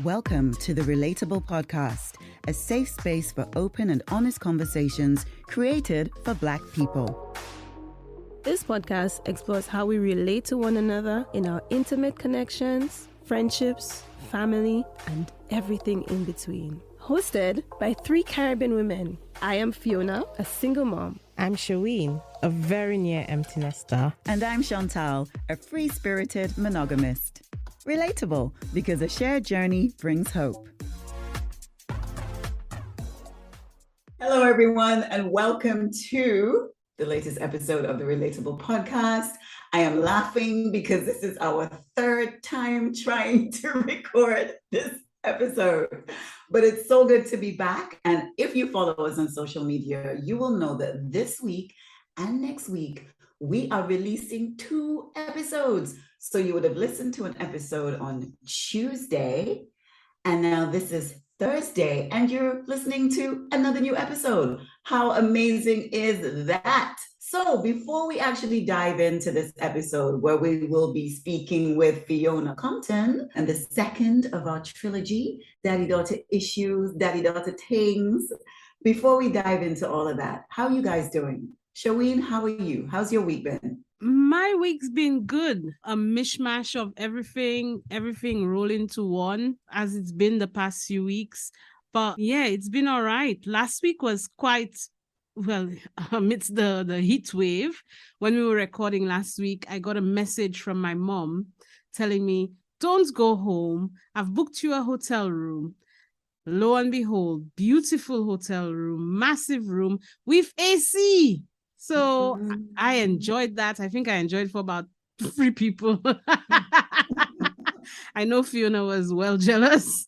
Welcome to the Relatable podcast, a safe space for open and honest conversations created for Black people. This podcast explores how we relate to one another in our intimate connections, friendships, family, and everything in between. Hosted by 3 Caribbean women. I am Fiona, a single mom. I'm Shaween, a very near empty nester. And I'm Chantal, a free-spirited monogamist. Relatable, because a shared journey brings hope. Hello, everyone, and welcome to the latest episode of the Relatable podcast. I am laughing because this is our 3rd time trying to record this episode, but it's so good to be back. And if you follow us on social media, you will know that this week and next week, we are releasing 2 episodes. So you would have listened to an episode on Tuesday, and now this is Thursday, and you're listening to another new episode. How amazing is that? So before we actually dive into this episode, where we will be speaking with Fiona Compton, and the 2nd of our trilogy, Daddy-Daughter Issues, Daddy-Daughter Things, before we dive into all of that, how are you guys doing? Shaween, how are you? How's your week been? My week's been good. A mishmash of everything roll into one, as it's been the past few weeks. But yeah, it's been all right. Last week was quite, well, amidst the heat wave. When we were recording last week, I got a message from my mom telling me, don't go home. I've booked you a hotel room. Lo and behold, beautiful hotel room, massive room with AC. So I enjoyed that. I think I enjoyed for about 3 people. I know Fiona was well jealous.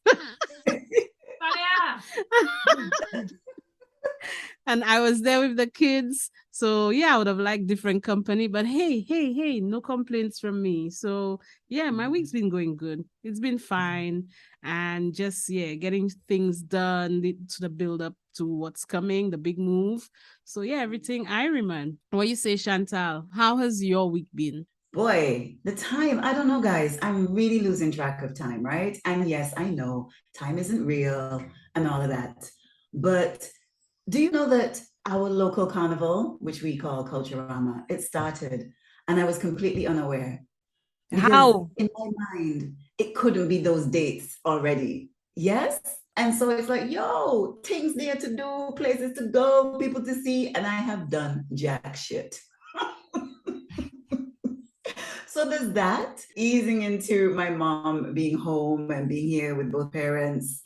And I was there with the kids. So yeah, I would have liked different company, but hey, no complaints from me. So yeah, my week's been going good. It's been fine. And just, getting things done to the build up to what's coming, the big move. So yeah, everything Ironman. What you say, Chantal? How has your week been? Boy, the time, I don't know, guys. I'm really losing track of time, right? And yes, I know time isn't real and all of that. But do you know that our local carnival, which we call Culturama, it started and I was completely unaware. How? In my mind, it couldn't be those dates already. Yes? And so it's like, yo, things there to do, places to go, people to see, and I have done jack shit. So there's that, easing into my mom being home and being here with both parents.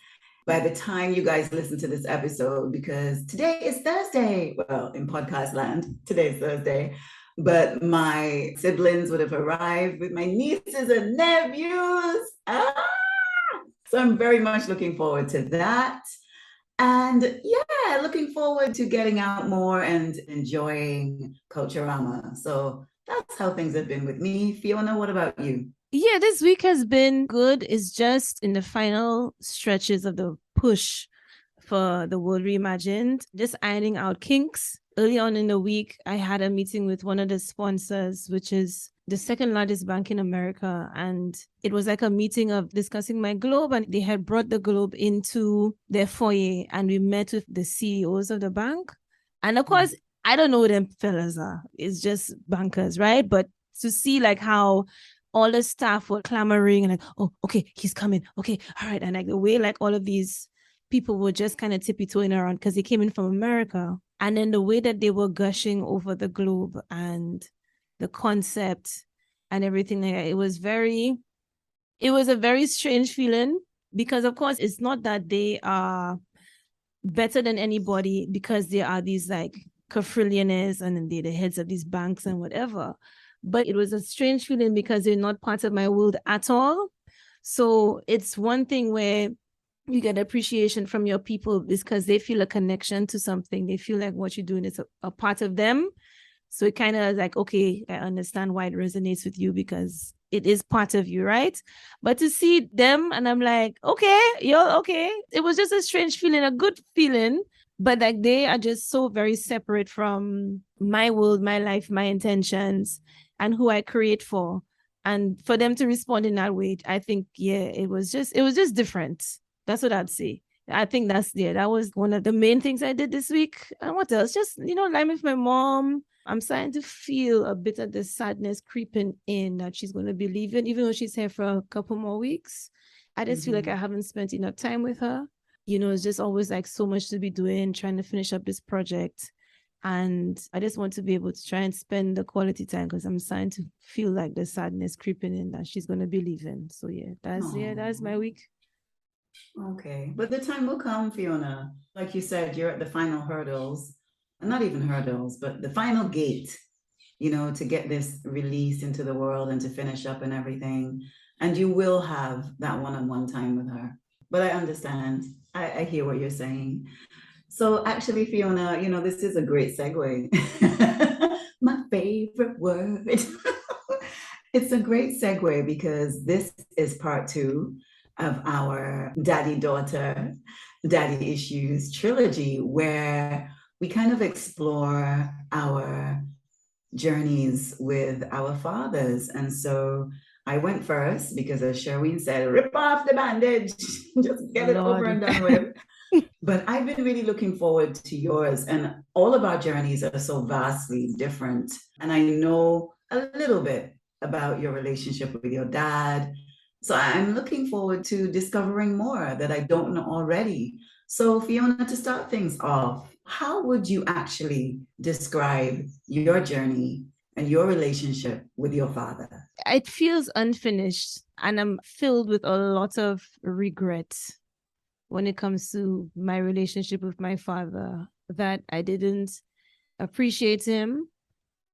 By the time you guys listen to this episode, because today is Thursday, well, in podcast land, today is Thursday, but my siblings would have arrived with my nieces and nephews. So I'm very much looking forward to that. And yeah, looking forward to getting out more and enjoying Culturama. So that's how things have been with me. Fiona, what about you? Yeah, this week has been good. It's just in the final stretches of the push for the World Reimagined, just ironing out kinks. Early on in the week, I had a meeting with one of the sponsors, which is the 2nd largest bank in America. And it was like a meeting of discussing my globe. And they had brought the globe into their foyer. And we met with the CEOs of the bank. And of course, I don't know who them fellas are. It's just bankers, right? But to see like how all the staff were clamoring and like, oh, okay, he's coming. Okay, all right. And like the way like all of these people were just kind of tippy-toeing around because they came in from America. And then the way that they were gushing over the globe and the concept and everything, it was a very strange feeling because, of course, it's not that they are better than anybody because they are these like quadrillionaires and they're the heads of these banks and whatever. But it was a strange feeling because they're not part of my world at all. So it's one thing where you get appreciation from your people because they feel a connection to something. They feel like what you're doing is a part of them. So it kind of like, okay, I understand why it resonates with you because it is part of you, right? But to see them and I'm like, okay, you're okay. It was just a strange feeling, a good feeling, But like they are just so very separate from my world, my life, my intentions, and who I create for. And for them to respond in that way, I think, yeah, it was just different. That's what I'd say. I think that was one of the main things I did this week. And what else? Just, lying with my mom. I'm starting to feel a bit of the sadness creeping in that she's going to be leaving, even though she's here for a couple more weeks. I just feel like I haven't spent enough time with her. It's just always like so much to be doing, trying to finish up this project. And I just want to be able to try and spend the quality time because I'm starting to feel like the sadness creeping in that she's going to be leaving. So that's my week. Okay. But the time will come, Fiona. Like you said, you're at the final hurdles, and not even hurdles, but the final gate, to get this released into the world and to finish up and everything. And you will have that one-on-one time with her. But I understand. I hear what you're saying. So actually, Fiona, this is a great segue. My favorite word. It's a great segue because this is part 2 of our daddy-daughter, daddy issues trilogy, where we kind of explore our journeys with our fathers. And so I went first because, as Sherwin said, rip off the bandage, just get it over and done with. But I've been really looking forward to yours, and all of our journeys are so vastly different. And I know a little bit about your relationship with your dad. So I'm looking forward to discovering more that I don't know already. So Fiona, to start things off, how would you actually describe your journey and your relationship with your father? It feels unfinished, and I'm filled with a lot of regret when it comes to my relationship with my father, that I didn't appreciate him.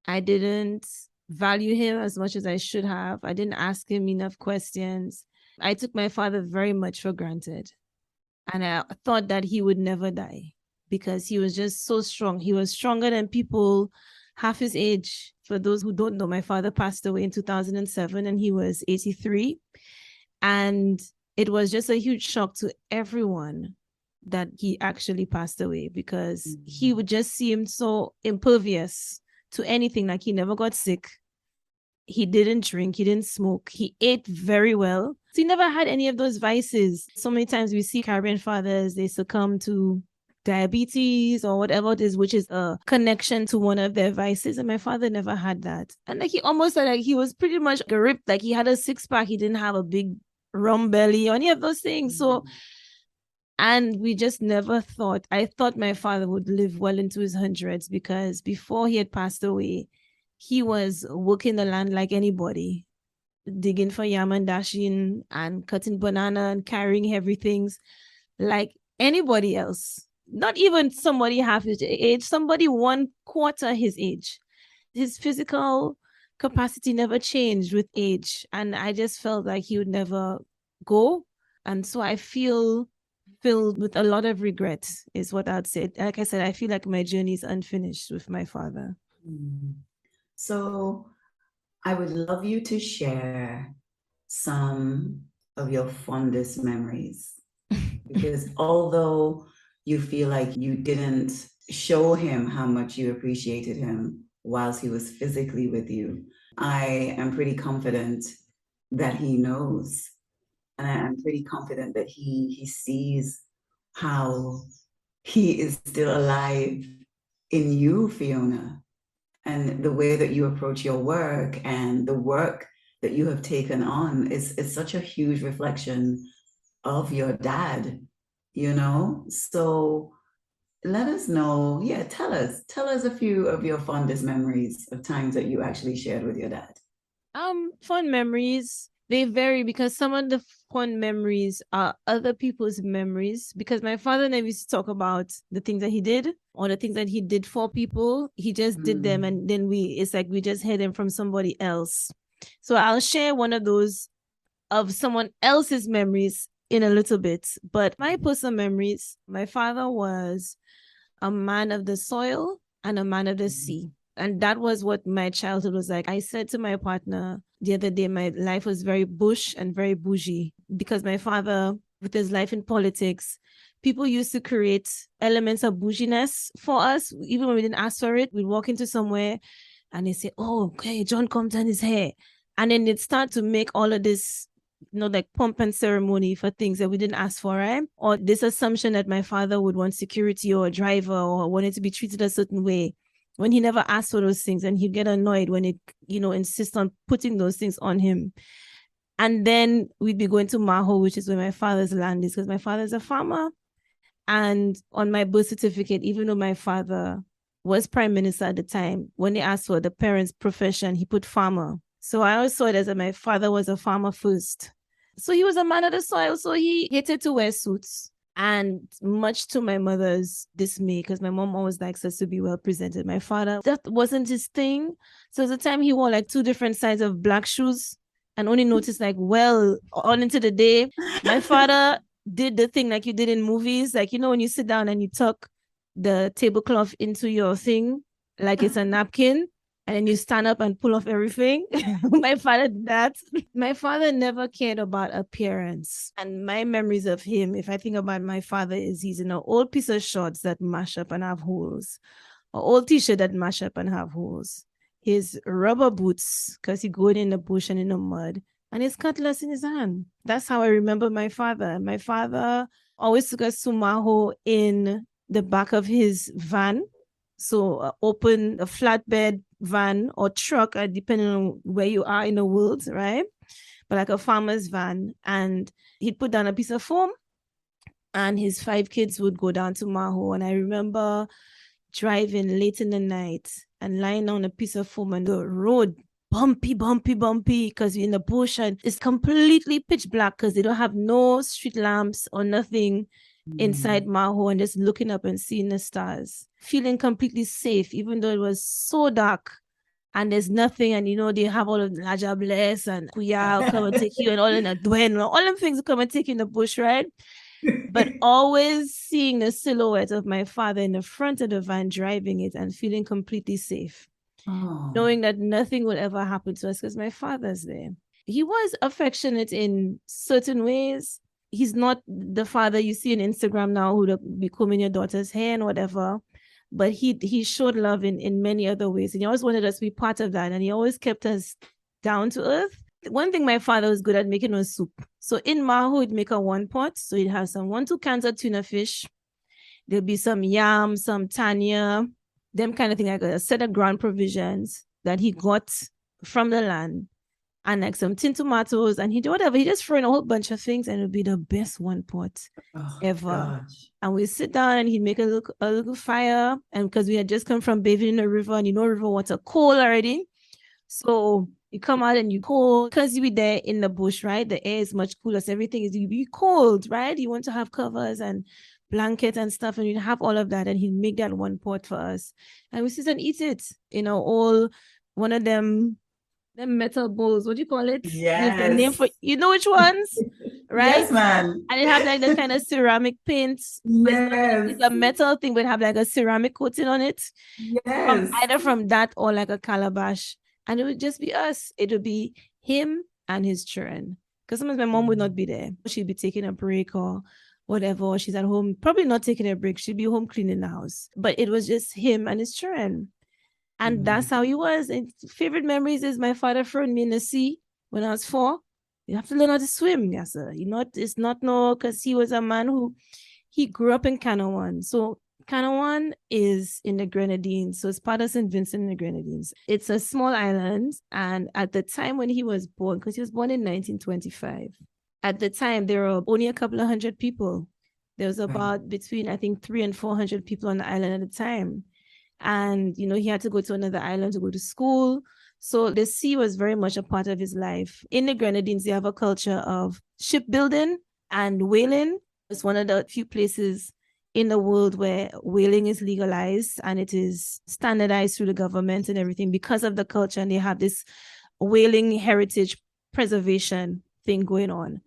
I didn't value him as much as I should have. I didn't ask him enough questions. I took my father very much for granted. And I thought that he would never die because he was just so strong. He was stronger than people half his age. For those who don't know, my father passed away in 2007 and he was 83. And it was just a huge shock to everyone that he actually passed away because he would just seem so impervious to anything. Like he never got sick. He didn't drink. He didn't smoke. He ate very well. So he never had any of those vices. So many times we see Caribbean fathers, they succumb to diabetes or whatever it is, which is a connection to one of their vices. And my father never had that. And like he almost said, like he was pretty much ripped. Like he had a 6-pack. He didn't have a big rum belly or any of those things. So, and we just never thought, I thought my father would live well into his hundreds because before he had passed away, he was working the land like anybody, digging for yam and dashing and cutting banana and carrying heavy things like anybody else. Not even somebody half his age, somebody 1/4 his age. His physical capacity never changed with age. And I just felt like he would never go. And so I feel filled with a lot of regret is what I'd say. Like I said, I feel like my journey is unfinished with my father. So I would love you to share some of your fondest memories. Because although you feel like you didn't show him how much you appreciated him whilst he was physically with you, I am pretty confident that he knows. And I'm pretty confident that he sees how he is still alive in you, Fiona, and the way that you approach your work and the work that you have taken on is such a huge reflection of your dad, So let us know. Yeah, tell us a few of your fondest memories of times that you actually shared with your dad. Fond memories, they vary because some of the fond memories are other people's memories, because my father never used to talk about the things that he did or the things that he did for people. He just did them, and then it's like we just heard them from somebody else. So I'll share one of those of someone else's memories in a little bit. But my personal memories, my father was a man of the soil and a man of the sea. And that was what my childhood was like. I said to my partner the other day, my life was very bush and very bougie because my father, with his life in politics, People used to create elements of bouginess for us, even when we didn't ask for it. We'd walk into somewhere and they say, oh, okay, John Compton is here. And then they'd start to make all of this, like pomp and ceremony for things that we didn't ask for, right? Or this assumption that my father would want security or a driver or wanted to be treated a certain way when he never asked for those things, and he'd get annoyed when it, insist on putting those things on him. And then we'd be going to Maho, which is where my father's land is, because my father's a farmer. And on my birth certificate, even though my father was prime minister at the time, when they asked for the parents' profession, he put farmer. So I always saw it as that my father was a farmer first. So he was a man of the soil. So he hated to wear suits. And much to my mother's dismay, because my mom always likes us to be well presented. My father, that wasn't his thing. So at the time he wore like 2 different sizes of black shoes and only noticed like well on into the day. My father did the thing like you did in movies. Like, when you sit down and you tuck the tablecloth into your thing, like it's a napkin, and then you stand up and pull off everything. My father did that. My father never cared about appearance. And my memories of him, if I think about my father, is he's in an old piece of shorts that mash up and have holes, an old t-shirt that mash up and have holes, his rubber boots, because he going in the bush and in the mud, and his cutlass in his hand. That's how I remember my father. My father always took us to Maho in the back of his van. So open a flatbed van or truck, depending on where you are in the world, right? But like a farmer's van. And he'd put down a piece of foam and his 5 kids would go down to Maho. And I remember driving late in the night and lying on a piece of foam on the road, bumpy, because you're in the bush and it's completely pitch black because they don't have no street lamps or nothing inside Maho, and just looking up and seeing the stars, feeling completely safe, even though it was so dark and there's nothing. And they have all of Laja Bless and Kuya come and take you, and all in a Dwen, all them things come and take you in the bush, right? But always seeing the silhouette of my father in the front of the van driving it and feeling completely safe, knowing that nothing would ever happen to us because my father's there. He was affectionate in certain ways. He's not the father you see on Instagram now who would be combing your daughter's hair and whatever, but he showed love in many other ways. And he always wanted us to be part of that. And he always kept us down to earth. One thing my father was good at making was soup. So in Maho, he'd make a 1 pot. So he'd have some 1-2 cans of tuna fish. There'll be some yam, some tanya, them kind of thing, like a set of ground provisions that he got from the land. And like some tin tomatoes, and he do whatever. He just throw in a whole bunch of things, and it would be the best 1 pot ever. Gosh. And we sit down, and he'd make a little fire. And because we had just come from bathing in the river, and river water cold already, so you come out and you cold because you be there in the bush, right? The air is much cooler, so everything is you be cold, right? You want to have covers and blankets and stuff, and you'd have all of that, and he'd make that 1 pot for us, and we sit and eat it. All one of them metal bowls, what do you call it? Yes. There's the name for, which ones, right? Yes, man. And it have like the kind of ceramic paints. Yes. It's a metal thing, but have like a ceramic coating on it. Yes. Either from that or like a calabash. And it would just be us. It would be him and his children. Because sometimes my mom would not be there. She'd be taking a break or whatever. Or she's at home, probably not taking a break. She'd be home cleaning the house. But it was just him and his children. And that's how he was. And favorite memories is my father throwing me in the sea when I was 4. You have to learn how to swim, yes, sir. It's not because he was a man who, he grew up in Canawan. So Canawan is in the Grenadines. So it's part of St. Vincent in the Grenadines. It's a small island. And at the time when he was born, because he was born in 1925, at the time, there were only a couple of 100 people. There was about between, I think, 300 and 400 people on the island at the time. And, he had to go to another island to go to school. So the sea was very much a part of his life. In the Grenadines, they have a culture of shipbuilding and whaling. It's one of the few places in the world where whaling is legalized and it is standardized through the government and everything because of the culture. And they have this whaling heritage preservation thing going on.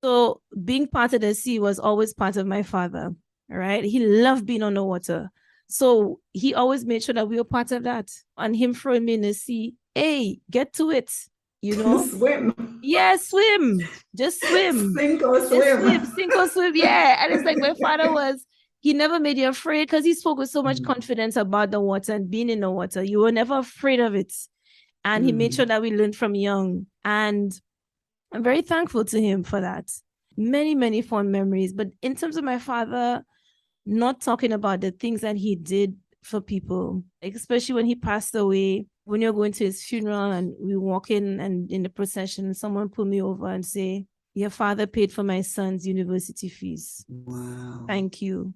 So being part of the sea was always part of my father, right? He loved being on the water. So he always made sure that we were part of that. And him throwing me in the sea, hey, get to it, Swim. Yeah, swim. Just swim. Sink or Just swim. swim. Sink or swim. Yeah. And it's like my father was, he never made you afraid because he spoke with so much confidence about the water and being in the water. You were never afraid of it. And he made sure that we learned from young. And I'm very thankful to him for that. Many, many fond memories. But in terms of my father, not talking about the things that he did for people, especially when he passed away, when you're going to his funeral and we walk in and in the procession, someone pull me over and say, your father paid for my son's university fees. Wow. Thank you.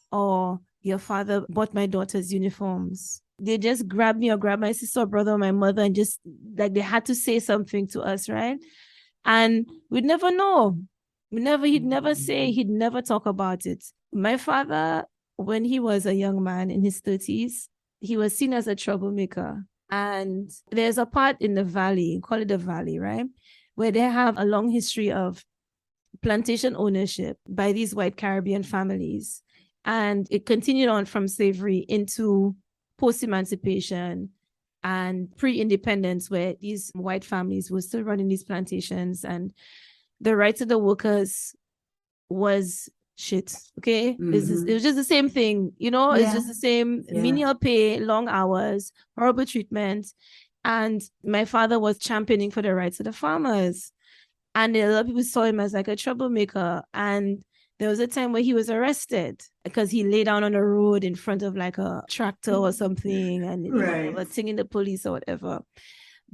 Or your father bought my daughter's uniforms. They just grab me or grab my sister or brother or my mother and just like they had to say something to us, right? And we'd never know. He'd never say, he'd never talk about it. My father, when he was a young man in his 30s, he was seen as a troublemaker. And there's a part in the valley, call it the valley, right? Where they have a long history of plantation ownership by these white Caribbean families. And it continued on from slavery into post-emancipation and pre-independence, where these white families were still running these plantations and the rights of the workers was shit. Okay. It was just the same thing, it's just the same menial pay, long hours, horrible treatment. And my father was championing for the rights of the farmers. And a lot of people saw him as like a troublemaker. And there was a time where he was arrested because he lay down on the road in front of like a tractor or something and whatever, singing the police or whatever.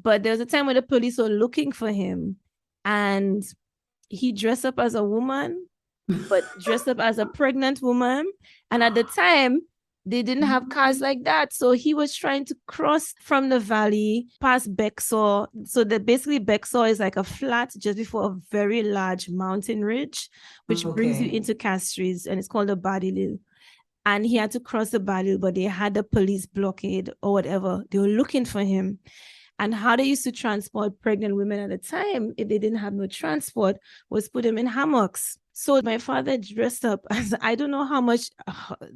But there was a time when the police were looking for him and he dressed up as a woman, but dressed up as a pregnant woman. And at the time, they didn't have cars like that. So he was trying to cross from the valley past Bexar. So that basically Bexar is like a flat just before a very large mountain ridge, which brings you into Castries, and it's called the Badilil. And he had to cross the Badilil, but they had the police blockade or whatever. They were looking for him. And how they used to transport pregnant women at the time, if they didn't have no transport, was put them in hammocks. So my father dressed up as, I don't know how much,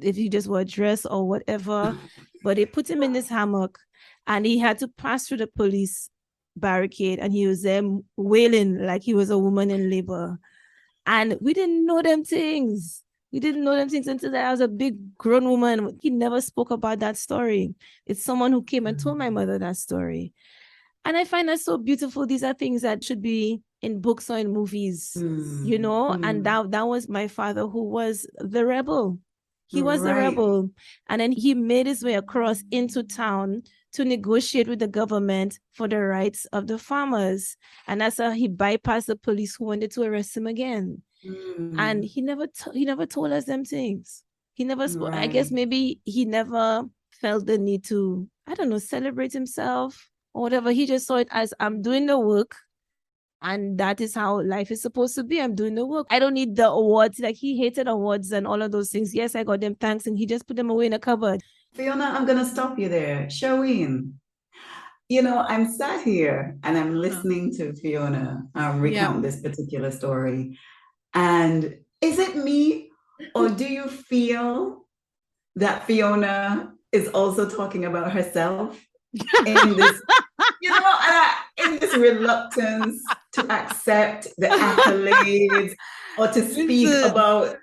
if he just wore a dress or whatever, but they put him in this hammock and he had to pass through the police barricade and he was there wailing like he was a woman in labor. And we didn't know them things. We didn't know them things until I was a big grown woman. He never spoke about that story. It's someone who came and told my mother that story. And I find that so beautiful. These are things that should be in books or in movies, and that was my father, who was the rebel. He was the rebel. And then he made his way across into town to negotiate with the government for the rights of the farmers. And that's how he bypassed the police who wanted to arrest him again. And he never told us them things. He never spoke. I guess maybe he never felt the need to, I don't know, celebrate himself or whatever. He just saw it as, I'm doing the work. And that is how life is supposed to be. I'm doing the work. I don't need the awards. Like, he hated awards and all of those things. Yes, I got them, thanks. And he just put them away in a cupboard. Fiona, I'm going to stop you there. Shaween, I'm sat here and I'm listening to Fiona recount this particular story. And is it me, or do you feel that Fiona is also talking about herself in this, in this reluctance to accept the accolades or to speak about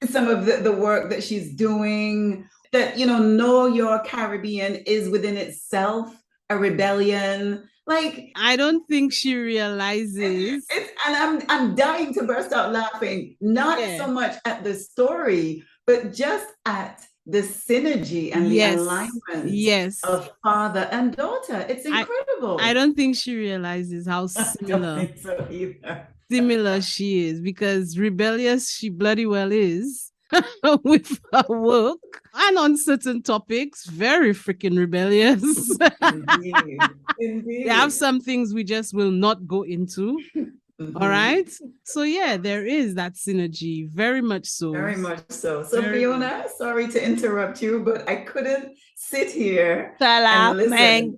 some of the work that she's doing, that, Know Your Caribbean is within itself a rebellion? Like, I don't think she realizes. And I'm dying to burst out laughing, not so much at the story, but just at the synergy and the alignment of father and daughter. It's incredible. I don't think she realizes how similar similar she is, because rebellious she bloody well is with her work, and on certain topics, very freaking rebellious. Indeed. They have some things we just will not go into. All right. So there is that synergy, very much so. Very much so. So Fiona, sorry to interrupt you, but I couldn't sit here and listen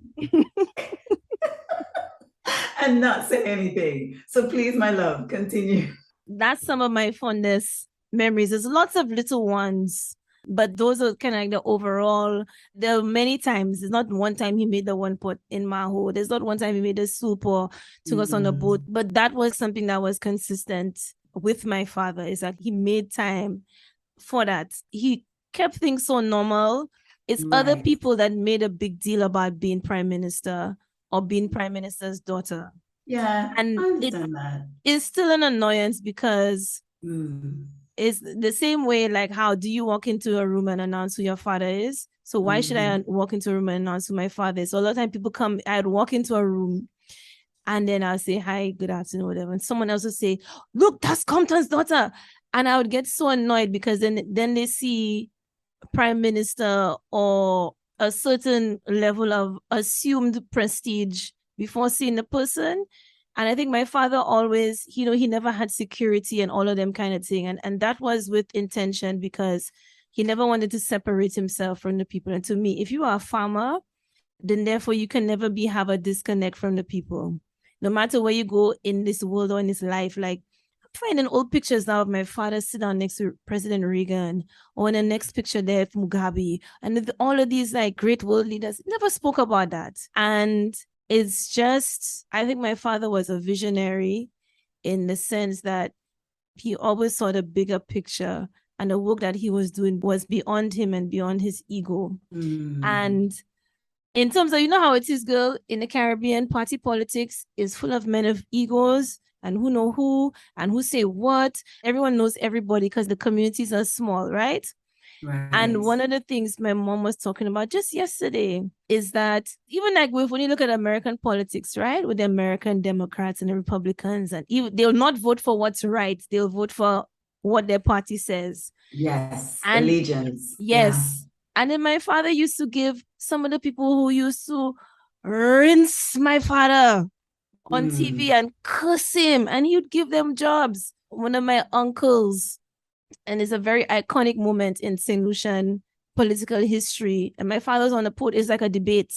and not say anything. So please, my love, continue. That's some of my fondest memories. There's lots of little ones But those are kind of like the overall. There are many times. It's not one time he made the one pot in Maho. There's not one time he made the soup or took us on a boat. But that was something that was consistent with my father, is that he made time for that. He kept things so normal. It's other people that made a big deal about being prime minister or being prime minister's daughter. Yeah, and I understand that. It's still an annoyance because it's the same way, like, how do you walk into a room and announce who your father is? So why should I walk into a room and announce who my father is? So a lot of time people come, I'd walk into a room and then I'll say, hi, good afternoon, whatever. And someone else would say, look, that's Compton's daughter. And I would get so annoyed because then they see prime minister or a certain level of assumed prestige before seeing the person. And I think my father always, he never had security and all of them kind of thing. And that was with intention, because he never wanted to separate himself from the people. And to me, if you are a farmer, then therefore you can never have a disconnect from the people. No matter where you go in this world or in this life, like, I'm finding old pictures now of my father sit down next to President Reagan, or in the next picture there, Mugabe, and all of these like great world leaders never spoke about that. And it's just, I think my father was a visionary in the sense that he always saw the bigger picture, and the work that he was doing was beyond him and beyond his ego. And in terms of, how it is, girl, in the Caribbean, party politics is full of men of egos and who know who and who say what. Everyone knows everybody because the communities are small, right? And one of the things my mom was talking about just yesterday is that even like when you look at American politics, right, with the American Democrats and the Republicans, and they'll not vote for what's right, they'll vote for what their party says. Yes, and allegiance. Yes. Yeah. And then my father used to give some of the people who used to rinse my father on TV and curse him, and he would give them jobs. One of my uncles, and it's a very iconic moment in St. Lucian political history. And my father was on the podium, it's like a debate.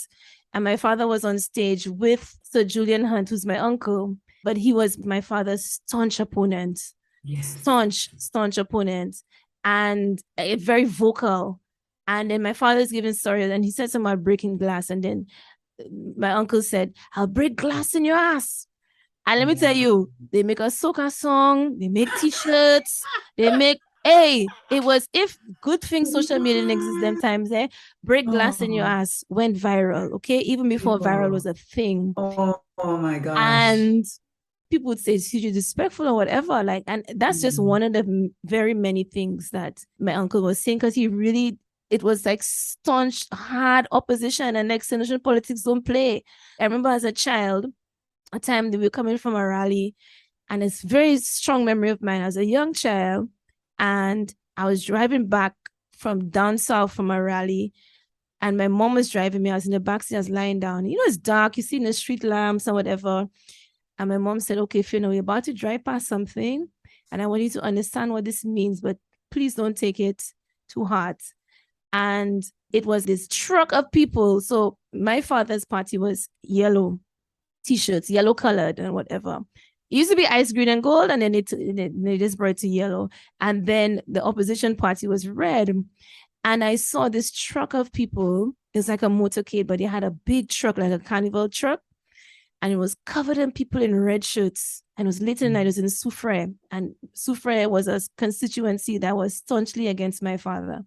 And my father was on stage with Sir Julian Hunt, who's my uncle, but he was my father's staunch opponent. Yes. Staunch opponent, and very vocal. And then my father's giving stories, and he said something about breaking glass. And then my uncle said, I'll break glass in your ass. And let me tell you, they make a soca song, they make t-shirts, they make, it was, if good thing social media didn't exist them times, break glass in your ass went viral, okay? Even before viral was a thing. Oh my gosh. And people would say it's hugely disrespectful or whatever, like, and that's just one of the very many things that my uncle was saying, because he really, it was like staunch, hard opposition, and like St. Lucian politics don't play. I remember as a child, a time that we were coming from a rally, and it's a very strong memory of mine as a young child, and I was driving back from down south from a rally, and my mom was driving me. I was in the backseat, I was lying down. It's dark, you see the street lamps or whatever. And my mom said, okay, Fiona, we're about to drive past something, and I want you to understand what this means, but please don't take it too hard. And it was this truck of people. So my father's party was yellow t-shirts, yellow colored and whatever. It used to be ice green and gold, and then they just brought it to yellow. And then the opposition party was red. And I saw this truck of people. It was like a motorcade, but they had a big truck, like a carnival truck. And it was covered in people in red shirts. And it was late at night, it was in Soufrière. And Soufrière was a constituency that was staunchly against my father.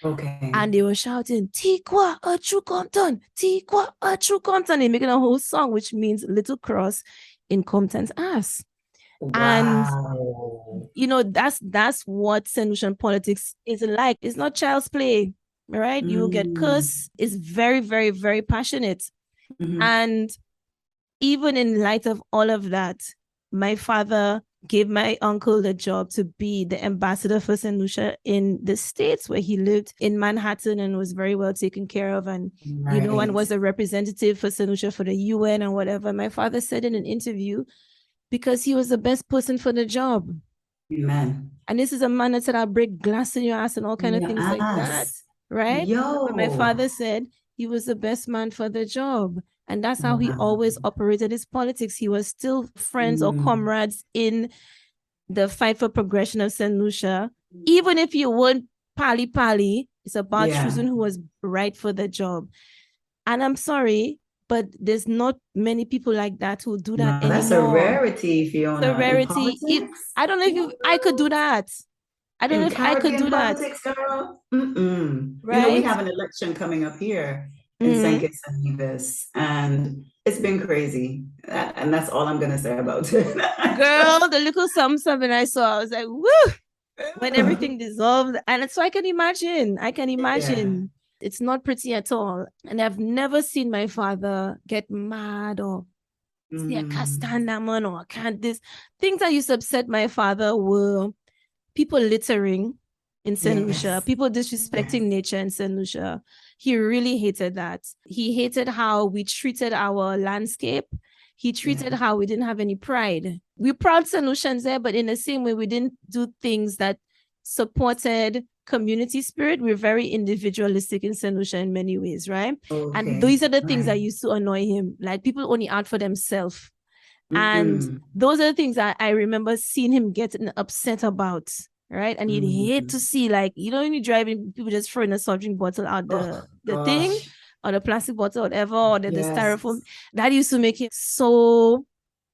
Okay. And they were shouting, Tikwa a true Compton, Tikwa a true Compton. They're making a whole song, which means little cross in Compton's ass. Wow. And, that's what St. Lucian politics is like. It's not child's play, right? You will get cursed. It's very, very, very passionate. And even in light of all of that, my father gave my uncle the job to be the ambassador for St. Lucia in the States, where he lived in Manhattan and was very well taken care of. And, and was a representative for St. Lucia for the UN and whatever. My father said in an interview, because he was the best person for the job. Amen. And this is a man that said, I'll break glass in your ass and all kind of things like that. Right? But my father said he was the best man for the job. And that's how he always operated his politics. He was still friends or comrades in the fight for progression of St. Lucia, even if you weren't pali pali. It's about Yeah. choosing who was right for the job. And I'm sorry, but there's not many people like that who do that No, that's a anymore. rarity, Fiona. The In rarity. politics? I don't know if I could do that. I don't know In if I could Caribbean do that. politics, girl? Mm-mm. You know, we Right? have an election coming up here in St. Mm-hmm. Kitts and Nevis, and it's been crazy. And that's all I'm going to say about it. Girl, the little something I saw, I was like, woo! When everything dissolved. And so I can imagine. Yeah. It's not pretty at all. And I've never seen my father get mad or say, I can't stand that man or I can't this. Things that used to upset my father were people littering in St. Lucia, Yes. people disrespecting nature in St. Lucia. He really hated that. He hated how we treated our landscape. He treated how we didn't have any pride. We're proud St. Lucians there, but in the same way, we didn't do things that supported community spirit. We're very individualistic in St. Lucia in many ways, right? Okay. And these are the things that Right. used to annoy him. Like people only out for themselves. And Mm. those are the things that I remember seeing him getting upset about, right? And he'd hate to see, like, you know, when you're driving, people just throwing a soft drink bottle out the thing, Gosh. or the plastic bottle, whatever, or the Yes. styrofoam. That used to make him so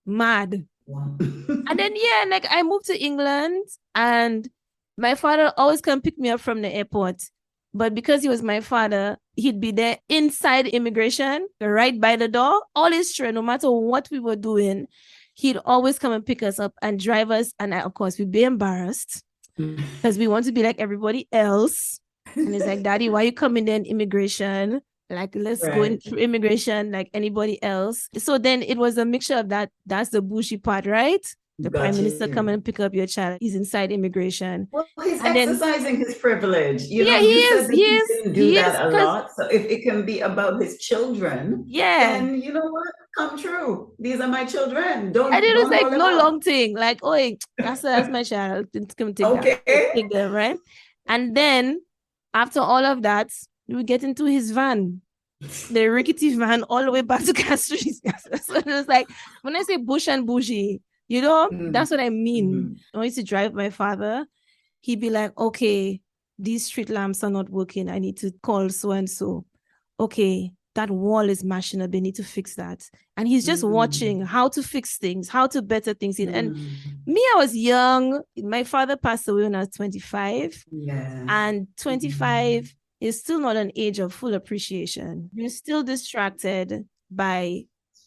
mad. Wow. And then, yeah, like I moved to England and my father always come pick me up from the airport. But because he was my father, he'd be there inside immigration, right by the door, all his straight, no matter what we were doing, he'd always come and pick us up and drive us. And of course, we'd be embarrassed because we want to be like everybody else. And he's like, Daddy, why you coming there in immigration? Like, let's go in through immigration like anybody else. So then it was a mixture of that. That's the Boujee part, right? The Prime Minister come and pick up your child. He's inside immigration. Well, he's and exercising his privilege. You know, he you is. said that he didn't do that a lot. So if it can be about his children, then you know what? Come true. These are my children. Don't. And it was like hold them no up. long thing. Like, oh, that's my child. Come take that. Take them, right? And then after all of that, we get into his van. The rickety van all the way back to Castries. So it was like, when I say Bush and Boujee, you know, that's what I mean. When I used to drive my father, he'd be like, okay, these street lamps are not working. I need to call so-and-so. Okay, that wall is mashing up. They need to fix that. And he's just watching how to fix things, how to better things in. And me, I was young. My father passed away when I was 25. Yeah. And 25 is still not an age of full appreciation. You're still distracted by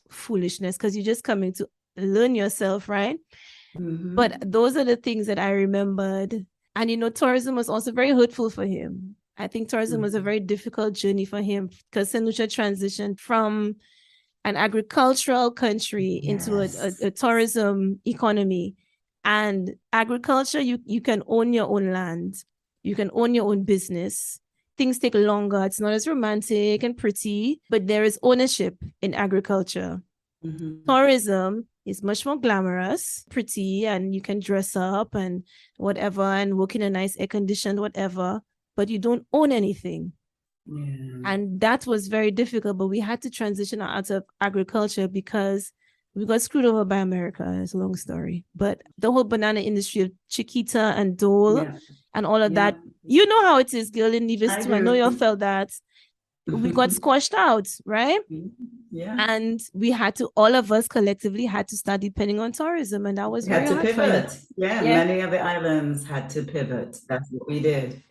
foolishness because you're just coming to learn yourself, right? But those are the things that I remembered. And, you know, tourism was also very hurtful for him. I think tourism was a very difficult journey for him because St. Lucia transitioned from an agricultural country into a tourism economy. And agriculture, you can own your own land. You can own your own business. Things take longer. It's not as romantic and pretty, but there is ownership in agriculture. Tourism is much more glamorous, pretty, and you can dress up and whatever and work in a nice air-conditioned whatever, but you don't own anything. And that was very difficult, but we had to transition out of agriculture because we got screwed over by America. It's a long story. But the whole banana industry of Chiquita and Dole and all of that, you know how it is, girl, in Nevis too. I know you all felt that. We got squashed out, right? Yeah. And we had to, all of us collectively had to start depending on tourism. And that was very hard. Had to pivot. Many of the islands had to pivot. That's what we did.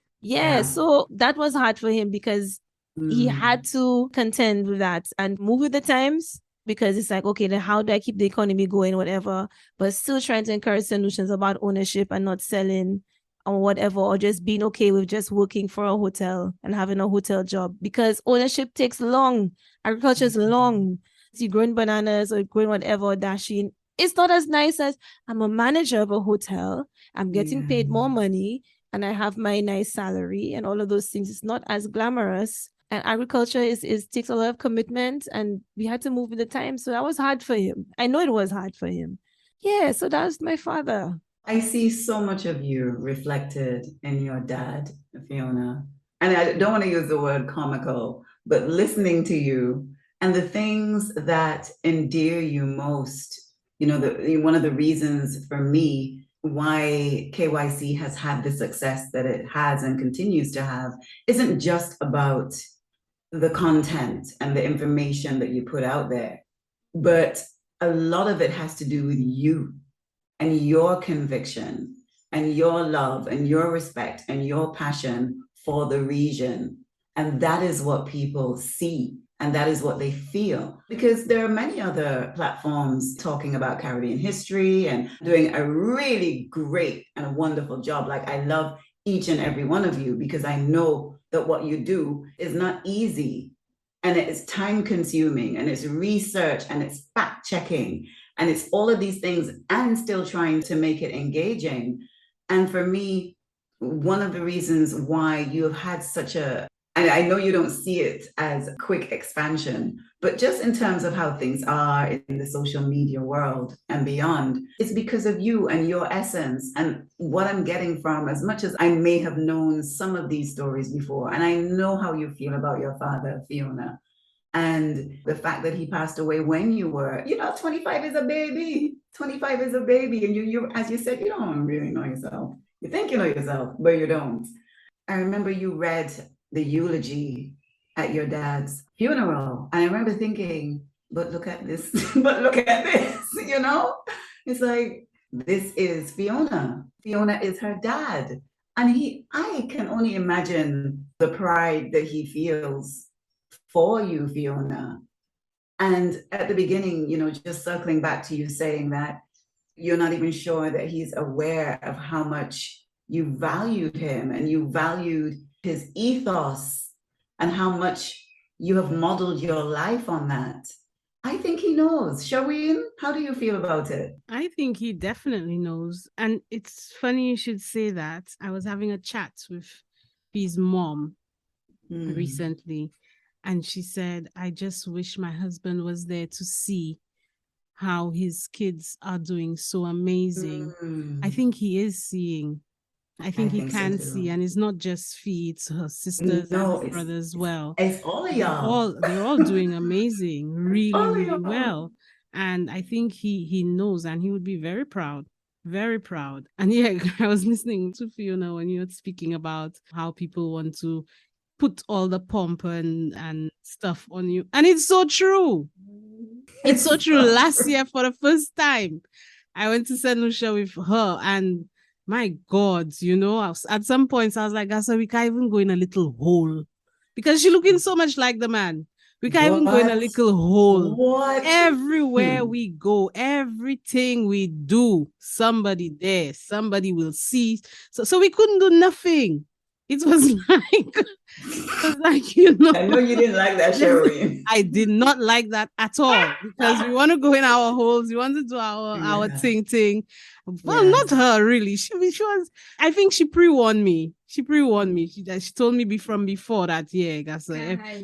So that was hard for him because he had to contend with that and move with the times, because it's like, okay, then how do I keep the economy going, whatever, but still trying to encourage solutions about ownership and not selling or whatever, or just being okay with just working for a hotel and having a hotel job, because ownership takes long. Agriculture is long. So you're growing bananas or growing whatever, dashing. It's not as nice as I'm a manager of a hotel. I'm getting paid more money and I have my nice salary and all of those things. It's not as glamorous. And agriculture is takes a lot of commitment, and we had to move with the time. So that was hard for him. I know it was hard for him. Yeah, so that was my father. I see so much of you reflected in your dad, Fiona. And I don't want to use the word comical, but listening to you and the things that endear you most, you know, one of the reasons for me why KYC has had the success that it has and continues to have isn't just about the content and the information that you put out there, but a lot of it has to do with you and your conviction and your love and your respect and your passion for the region. And that is what people see and that is what they feel. Because there are many other platforms talking about Caribbean history and doing a really great and wonderful job. Like, I love each and every one of you because I know that what you do is not easy. And it's time consuming and it's research and it's fact checking and it's all of these things and still trying to make it engaging. And for me, one of the reasons why you have had such a, and I know you don't see it as a quick expansion, but just in terms of how things are in the social media world and beyond, it's because of you and your essence and what I'm getting from, as much as I may have known some of these stories before, and I know how you feel about your father, Fiona, and the fact that he passed away when you were, 25 is a baby. 25 is a baby. And you, as you said, you don't really know yourself. You think you know yourself, but you don't. I remember you read the eulogy at your dad's funeral. And I remember thinking, but look at this, but look at this, It's like, this is Fiona. Fiona is her dad. And I can only imagine the pride that he feels for you, Fiona. And at the beginning, just circling back to you saying that you're not even sure that he's aware of how much you valued him and you valued his ethos and how much you have modeled your life on that. I think he knows. Shaween, how do you feel about it? I think he definitely knows. And it's funny you should say that. I was having a chat with his mom recently, and she said, I just wish my husband was there to see how his kids are doing so amazing. I think he is seeing. I think he can see, and it's not just Fee, it's her sisters and his brothers as well. It's all of y'all. They're all doing amazing, really well. And I think he knows, and he would be very proud. Very proud. And yeah, I was listening to Fiona when you were speaking about how people want to put all the pomp and stuff on you. And it's so true. It's so true. Last year, for the first time, I went to St. Lucia with her, and my God, at some points I was like, so we can't even go in a little hole because she's looking so much like the man. We can't even go in a little hole. What? Everywhere we go, everything we do, somebody will see. So we couldn't do nothing. It was like, I know you didn't like that, Sherry. I did not like that at all because we want to go in our holes. We want to do our ting. Well, not her really. She was. I think she pre-warned me. She told me from before that. Yeah,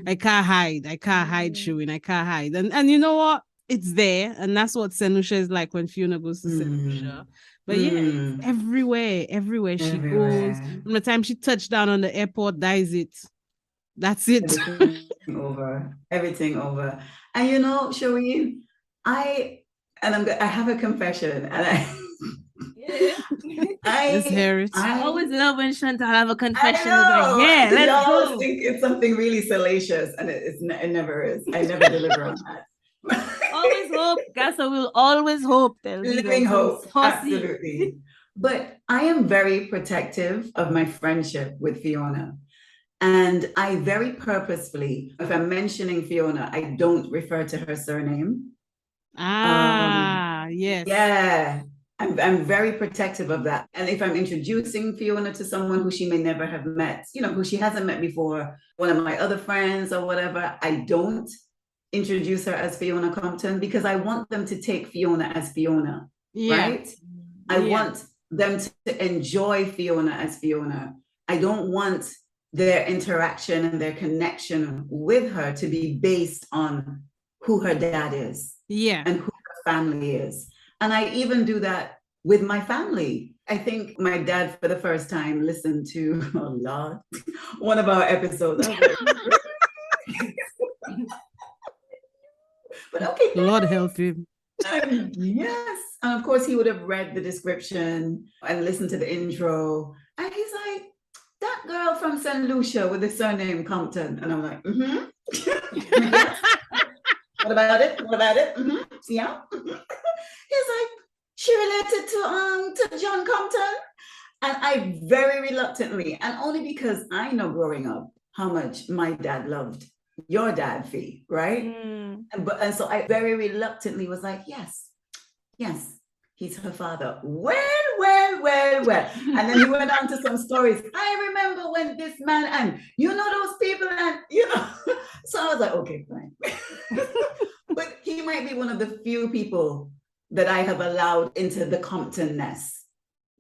I can't hide. I can't hide, Sherwin. I can't hide. And you know what? It's there, and that's what St. Lucia is like when Fiona goes to St. Lucia. But yeah, it's everywhere she goes. From the time she touched down on the airport, that's it. Everything over. And Sherwin, I have a confession, and I always love when Chantal have a confession. Let's go. I always think it's something really salacious, and it never is. I never deliver on that. Always hope. Gassa will always hope. Living hope, absolutely. But I am very protective of my friendship with Fiona. And I very purposefully, if I'm mentioning Fiona, I don't refer to her surname. Yes. Yeah. I'm very protective of that. And if I'm introducing Fiona to someone who she may never have met, who she hasn't met before, one of my other friends or whatever, I don't introduce her as Fiona Compton because I want them to take Fiona as Fiona, right? I want them to enjoy Fiona as Fiona. I don't want their interaction and their connection with her to be based on who her dad is and who her family is. And I even do that with my family. I think my dad, for the first time, listened to, one of our episodes. But okay, Lord help him. Yes. And of course, he would have read the description and listened to the intro. And he's like, that girl from St. Lucia with the surname Compton. And I'm like, mm-hmm. Yes. What about it? What about it? Mm-hmm. Yeah. He's like, she related to John Compton. And I very reluctantly, and only because I know growing up how much my dad loved your dad, Fee, right? And so I very reluctantly was like, yes, he's her father. Well. And then he went on to some stories. I remember when this man, and you know those people, and so I was like, okay, fine. But he might be one of the few people that I have allowed into the Compton nest.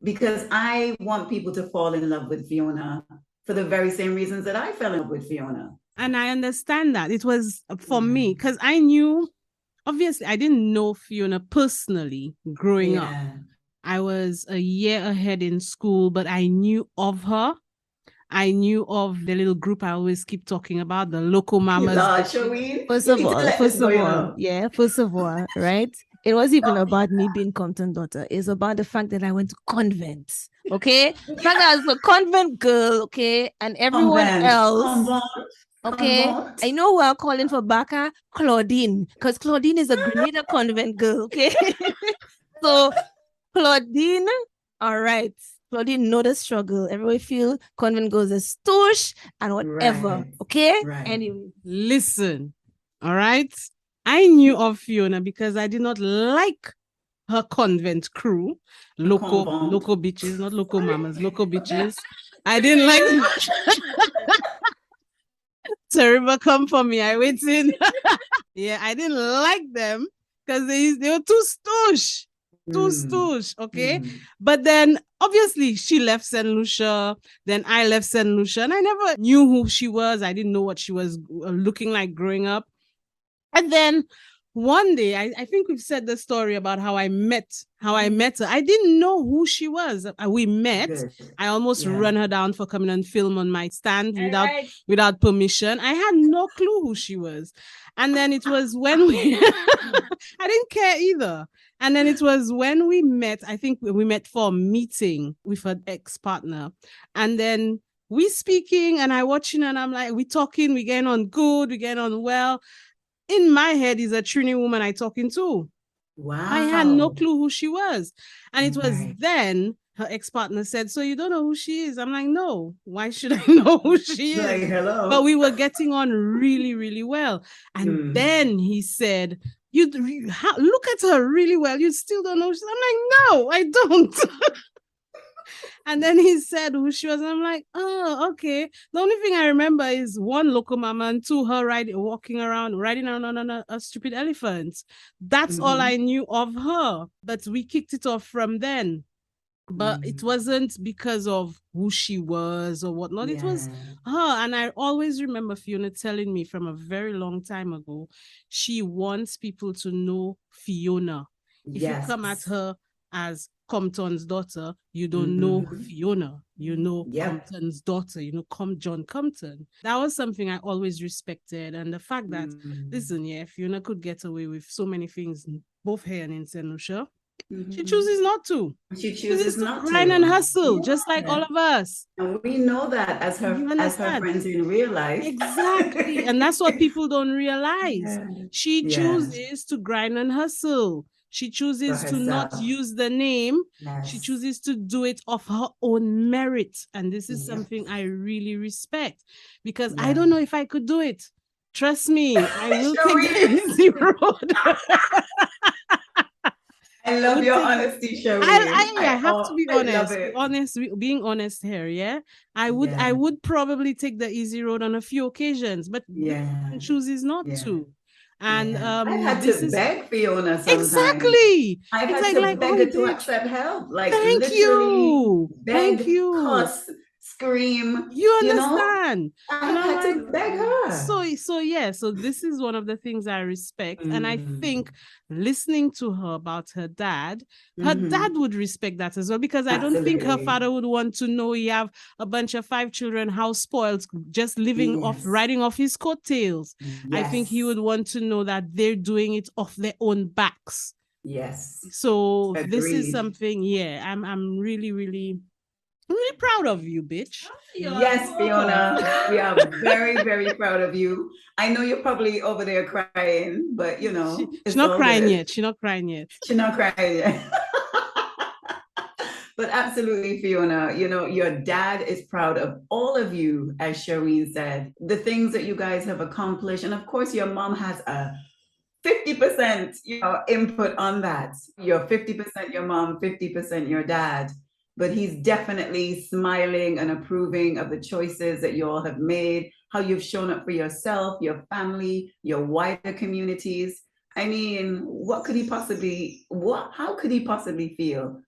Because I want people to fall in love with Fiona for the very same reasons that I fell in love with Fiona. And I understand that. It was for me, because I knew, obviously, I didn't know Fiona personally growing up. I was a year ahead in school, but I knew of her. I knew of the little group I always keep talking about, the local mamas. First of all, right? It wasn't even about me being Compton daughter. It's about the fact that I went to convent. Okay? The fact that I was a convent girl, okay? And everyone else. Okay? I know we're calling for Baka Claudine, because Claudine is a Grenada convent girl, okay? So Claudine, all right. Claudine know the struggle. Everybody feel convent girls is stoosh and whatever. Okay? Anyway. Listen, all right? I knew of Fiona because I did not like her convent crew. Local bitches, not local mamas, local bitches. I didn't like Terrible come for me. I waited. Yeah, I didn't like them because they were too stoosh. Okay? But then, obviously, she left St. Lucia. Then I left St. Lucia. And I never knew who she was. I didn't know what she was looking like growing up. And then one day, I think we've said the story about how I met her. I didn't know who she was. We met. I almost run her down for coming and film on my stand without permission. I had no clue who she was. And then it was when we... I didn't care either. And then it was when we met, I think we met for a meeting with her ex-partner. And then we speaking and I watching and I'm like, we talking, we getting on good, we getting on well. In my head is a Trini woman I talking to. Wow. I had no clue who she was. And it was then her ex-partner said, so you don't know who she is? I'm like, no, why should I know who she is? Like, hello. But we were getting on really, really well. And then he said, you look at her really well. You still don't know. I'm like, no, I don't. And then he said who she was. And I'm like, oh, okay. The only thing I remember is one local mama and two, her walking around, riding on a stupid elephant. That's all I knew of her. But we kicked it off from then. But it wasn't because of who she was or whatnot. It was her. And I always remember Fiona telling me from a very long time ago, she wants people to know Fiona. If you come at her as Compton's daughter, you don't know Fiona. You know Compton's daughter. You know John Compton. That was something I always respected. And the fact that, listen, Fiona could get away with so many things, both here and in St. Lucia. She chooses not to. She chooses not to grind and hustle, just like all of us. And we know that as her friends in real life. Exactly. And that's what people don't realize. She chooses to grind and hustle. She chooses to not use the name. She chooses to do it of her own merit. And this is something I really respect because I don't know if I could do it. Trust me, I will take the easy road. I love your honesty, Sherry. I have to be honest. Being honest here, yeah. I would probably take the easy road on a few occasions, but chooses not to. And I've had to beg Fiona sometimes. Exactly. I've had to beg her to accept help. Like thank you. Cuss, scream. You understand? I had to beg her. So this is one of the things I respect. And I think listening to her about her dad would respect that as well, because I don't think her father would want to know he have a bunch of 5 children, house spoiled, just riding off his coattails. I think he would want to know that they're doing it off their own backs. Yes. So this is Agreed. something, yeah, I'm really, really, really proud of you, bitch. Yes, Fiona, we are very, very proud of you. I know you're probably over there crying, but She's it's not all crying good. yet. She's not crying yet. She's not crying yet. But absolutely, Fiona, your dad is proud of all of you, as Sherween said, the things that you guys have accomplished. And of course, your mom has a 50%, input on that. You're 50% your mom, 50% your dad. But he's definitely smiling and approving of the choices that you all have made, how you've shown up for yourself, your family, your wider communities. I mean, how could he possibly feel?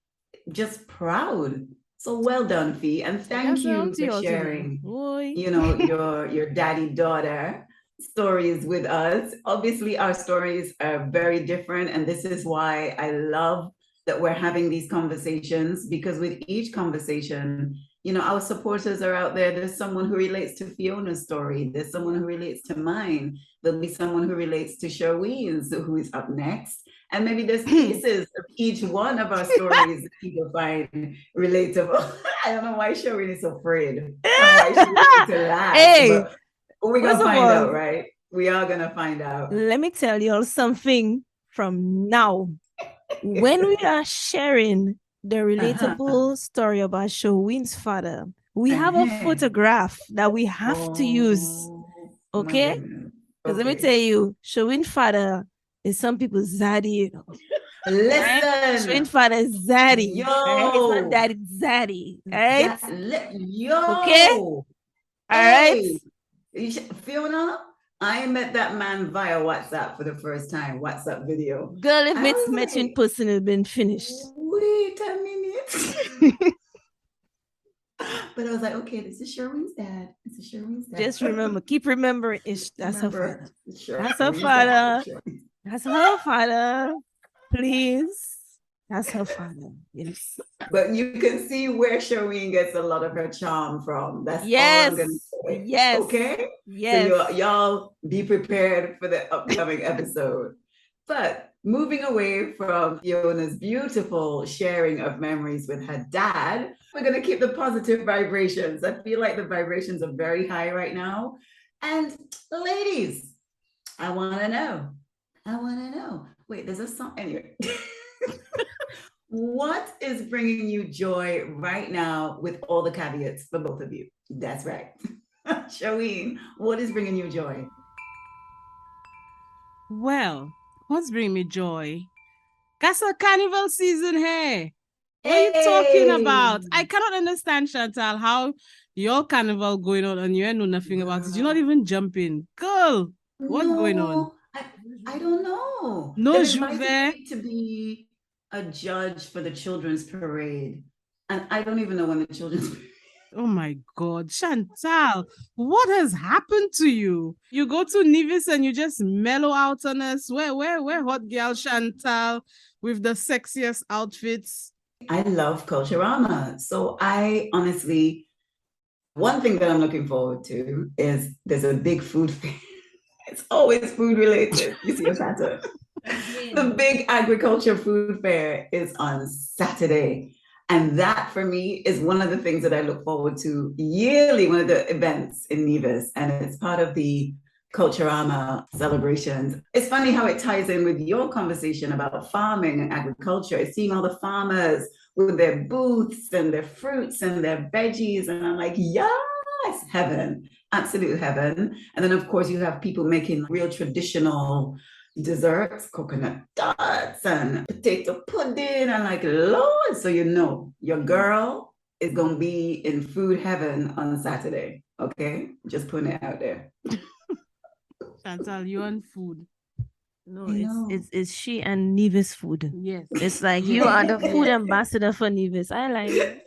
Just proud. So well done, Fee. And thank you for sharing, your daddy-daughter stories with us. Obviously, our stories are very different, and this is why I love that we're having these conversations, because with each conversation, our supporters are out there. There's someone who relates to Fiona's story. There's someone who relates to mine. There'll be someone who relates to Sherween's, who is up next. And maybe there's pieces of each one of our stories that people find relatable. I don't know why Sherween is so afraid. I don't know why she needs to laugh. Hey, but we're going to find out, right? We are going to find out. Let me tell you all something from now. When we are sharing the relatable story about Sherween's father, we have a photograph that we have to use. Okay? Because let me tell you, Sherween's father is some people's zaddy. Listen. Right? Sherween's father is zaddy. Yo. Right? It's not daddy, zaddy. Right? Yo. Okay? All right? Fiona, I met that man via WhatsApp for the first time, WhatsApp video. Girl, if it's met in person, it's been finished. Wait a minute. But I was like, okay, this is Sherween's dad. Just remember, keep remembering, that's her father. That's her father. That's her father. Please. That's her father. Yes. But you can see where Sherween gets a lot of her charm from. That's all I'm going to say. Yes. Okay? Yes. So y'all be prepared for the upcoming episode. But moving away from Fiona's beautiful sharing of memories with her dad, we're going to keep the positive vibrations. I feel like the vibrations are very high right now. And ladies, I want to know. Wait, there's a song. Anyway. What is bringing you joy right now with all the caveats for both of you? That's right. Sherween, what is bringing you joy? Well, what's bringing me joy? That's a carnival season here. What are you talking about? I cannot understand, Chantal, how your carnival going on and you know nothing about it. You're not even jumping. Girl, what's going on? I don't know. No, they invited me to be a judge for the children's parade. And I don't even know when the children's parade. Oh my God, Chantal, what has happened to you? You go to Nevis and you just mellow out on us. Where hot girl Chantal with the sexiest outfits? I love Culturama. So I honestly, one thing that I'm looking forward to is there's a big food fair. It's always food related. You see a pattern. The big agriculture food fair is on Saturday. And that for me is one of the things that I look forward to yearly, one of the events in Nevis. And it's part of the Culturama celebrations. It's funny how it ties in with your conversation about farming and agriculture. It's seeing all the farmers with their booths and their fruits and their veggies. And I'm like, yes, heaven, absolute heaven. And then, of course, you have people making real traditional desserts, coconut dots and potato pudding. And like, Lord, so your girl is going to be in food heaven on Saturday. Okay? Just putting it out there. Chantal, you on food. No, it's she and Nevis food. Yes. It's like you are the food ambassador for Nevis. I like it.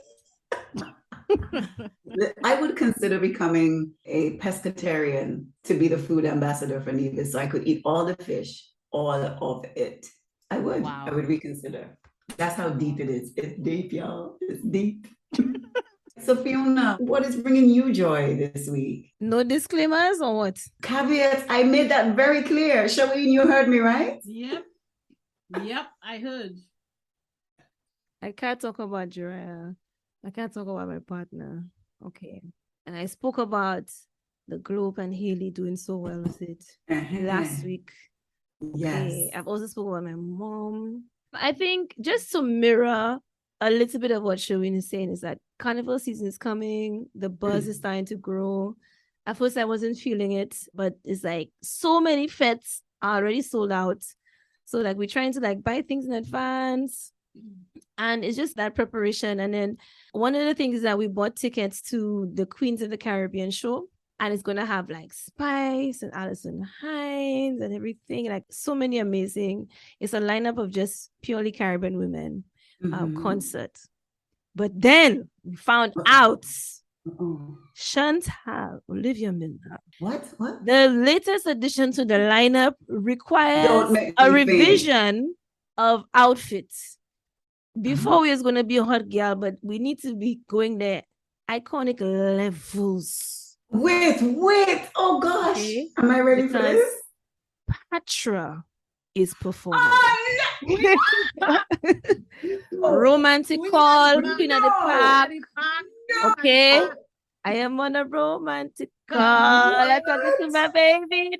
I would consider becoming a pescatarian to be the food ambassador for Nevis, so I could eat all the fish, all of it. I would. Wow. I would reconsider. That's how deep it is. It's deep, y'all. It's deep. So Fiona, what is bringing you joy this week? No disclaimers or what? Caveats. I made that very clear. Sherween, you heard me, right? Yep. Yep, I heard. I can't talk about Jiraiya. I can't talk about my partner. Okay. And I spoke about the Globe and Haley doing so well with it last week. Okay. Yes. I've also spoken about my mom. I think just to mirror a little bit of what Sherwin is saying is that carnival season is coming. The buzz is starting to grow. At first, I wasn't feeling it, but it's like so many fets are already sold out. So like we're trying to like buy things in advance. And it's just that preparation. And then one of the things is that we bought tickets to the Queens of the Caribbean show. And it's going to have like Spice and Alison Hines and everything. Like so many amazing. It's a lineup of just purely Caribbean women concert. But then we found out Chantal Olivia Miller. What? The latest addition to the lineup requires a revision of outfits. Before we was going to be a hot girl, but we need to be going there. Iconic levels. Wait. Oh gosh. Okay. Am I ready for this? Patra is performing. Romantic call, Queen of the Park. Okay. I am on a romantic call. I'm talking to my baby.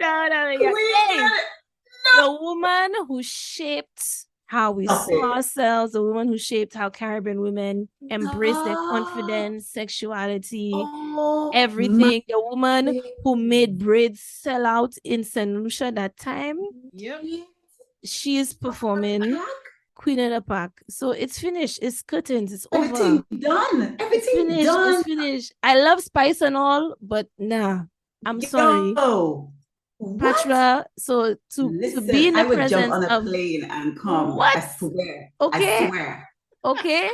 The woman who shaped how we saw ourselves, the woman who shaped how Caribbean women embrace their confidence, sexuality, everything. The woman who made braids sell out in St. Lucia that time. Yep. She is performing Queen of the Park. So it's finished. It's curtains. It's Everything over. Done. Everything finished. done. It's finished. I love Spice and all, but nah. I'm sorry. Patra, so to be in the presence jump on a plane and come. What? I swear. Okay. I swear. Okay.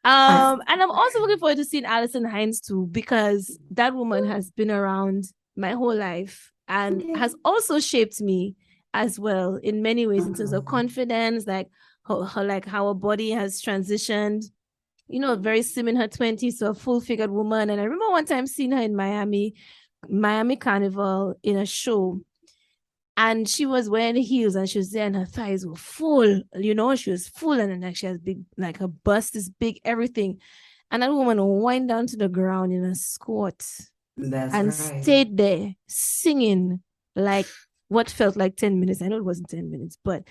And I'm also looking forward to seeing Alison Hines too, because that woman has been around my whole life and has also shaped me as well in many ways in terms of confidence, like her like how her body has transitioned, you know, very slim in her 20s to a full-figured woman. And I remember one time seeing her in Miami Carnival in a show, and she was wearing heels and she was there and her thighs were full, you know, she was full, and then like she has big, like her bust is big, everything. And that woman went down to the ground in a squat and stayed there singing like what felt like 10 minutes. I know it wasn't 10 minutes, but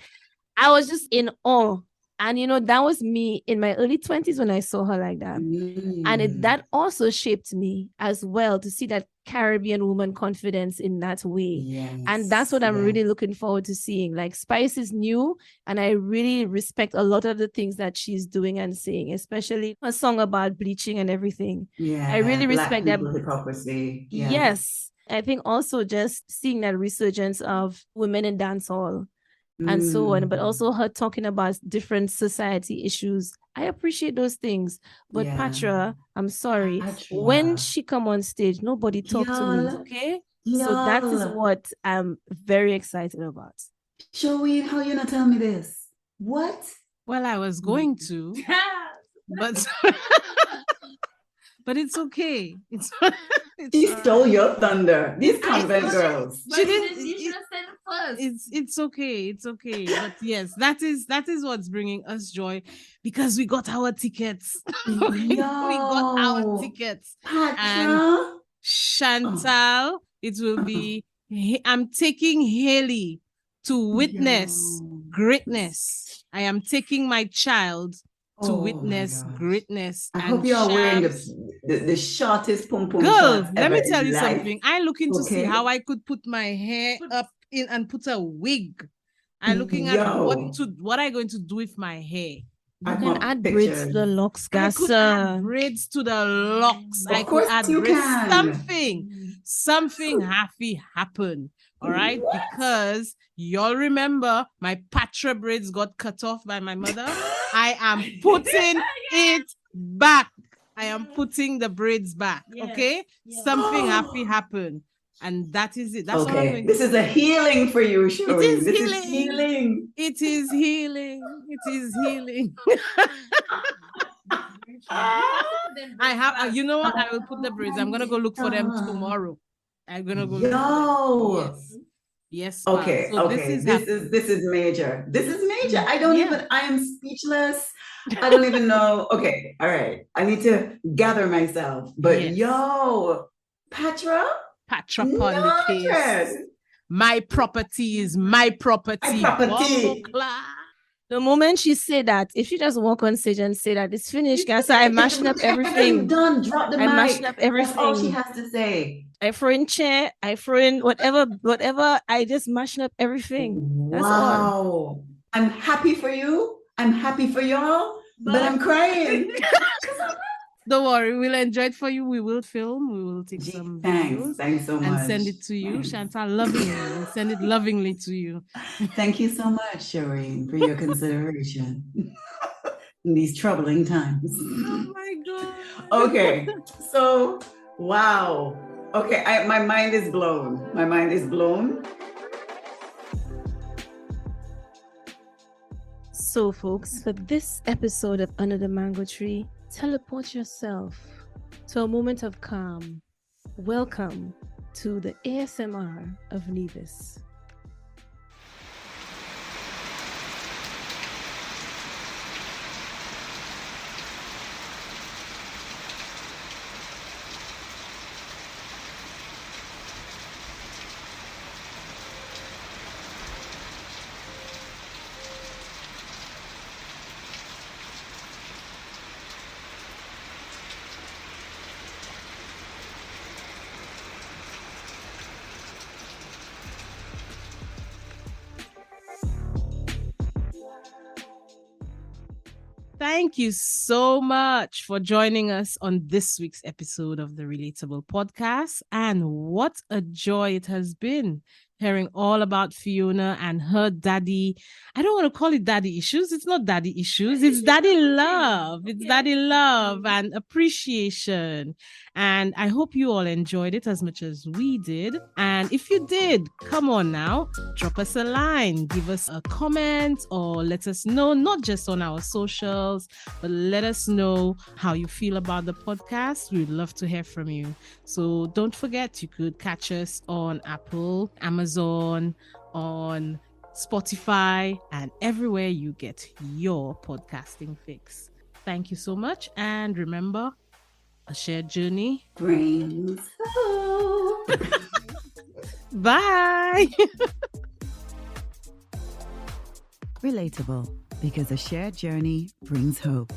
I was just in awe. And, you know, that was me in my early 20s when I saw her like that. And that also shaped me as well to see that Caribbean woman confidence in that way. Yes, and that's what I'm really looking forward to seeing. Like Spice is new, and I really respect a lot of the things that she's doing and saying, especially her song about bleaching and everything. Yeah, I really respect that. Hypocrisy. Yeah. Yes. I think also just seeing that resurgence of women in dancehall and so on, but also her talking about different society issues. I appreciate those things. But Patra, I'm sorry, when she come on stage, nobody talked to me, okay? So that is what I'm very excited about. Joey, how you not tell me this? What? Well, I was going to, but but it's okay. She stole your thunder. These convent girls. She didn't. You should have said it first. It's okay. It's okay. But yes, that is what's bringing us joy, because we got our tickets. We got our tickets. Patra. And Chantal, it will be. I'm taking Haley to witness greatness. I am taking my child to witness greatness. I hope you are wearing the shortest pom-pom. Girl, let me tell you something. I'm looking to see how I could put my hair up in and put a wig. I'm looking at what I'm going to do with my hair. You can add braids to the locks, I could add braids to the locks. I could add braids. Something happy happen. All right, because y'all remember my Patra braids got cut off by my mother. I am putting it back. I am putting the braids back. Okay, something happy happened, and that is it. That's all I'm going this is a healing for you, Shirley. It is healing. It is healing. It is healing. I have. You know what? I will put the braids. I'm gonna go look for them tomorrow. I'm gonna go. Yo, Yes. Okay, So okay. This is major. This is major. I am speechless. I don't even know. Okay, all right. I need to gather myself. But yo, Patra upon the case. My property is my property. My property. The moment she said that, if she just walk on stage and say that it's finished, guys, I'm mashing up everything. I'm done. Drop the mic. I'm mashing up everything. That's all she has to say. I throw in chair, I throw in whatever. I just mashing up everything. That's all. I'm happy for you. I'm happy for y'all, but I'm crying. Don't worry, we'll enjoy it for you. We will film. We will take some videos. Thanks so much. And send it to you, Chantal, lovingly. We'll send it lovingly to you. Thank you so much, Shireen, for your consideration in these troubling times. Oh my God. Okay, so, wow. Okay, my mind is blown. My mind is blown. So, folks, for this episode of Under the Mango Tree, teleport yourself to a moment of calm. Welcome to the ASMR of Nevis. Thank you so much for joining us on this week's episode of the Relatable podcast. And what a joy it has been hearing all about Fiona and her daddy. I don't want to call it daddy issues. It's not daddy issues. It's daddy love. It's daddy love and appreciation. And I hope you all enjoyed it as much as we did. And if you did, come on now, drop us a line, give us a comment, or let us know, not just on our socials, but let us know how you feel about the podcast. We'd love to hear from you. So don't forget, you could catch us on Apple, Amazon, on Spotify, and everywhere you get your podcasting fix. Thank you so much. And remember, a shared journey brings hope. Bye. Relatable, because a shared journey brings hope.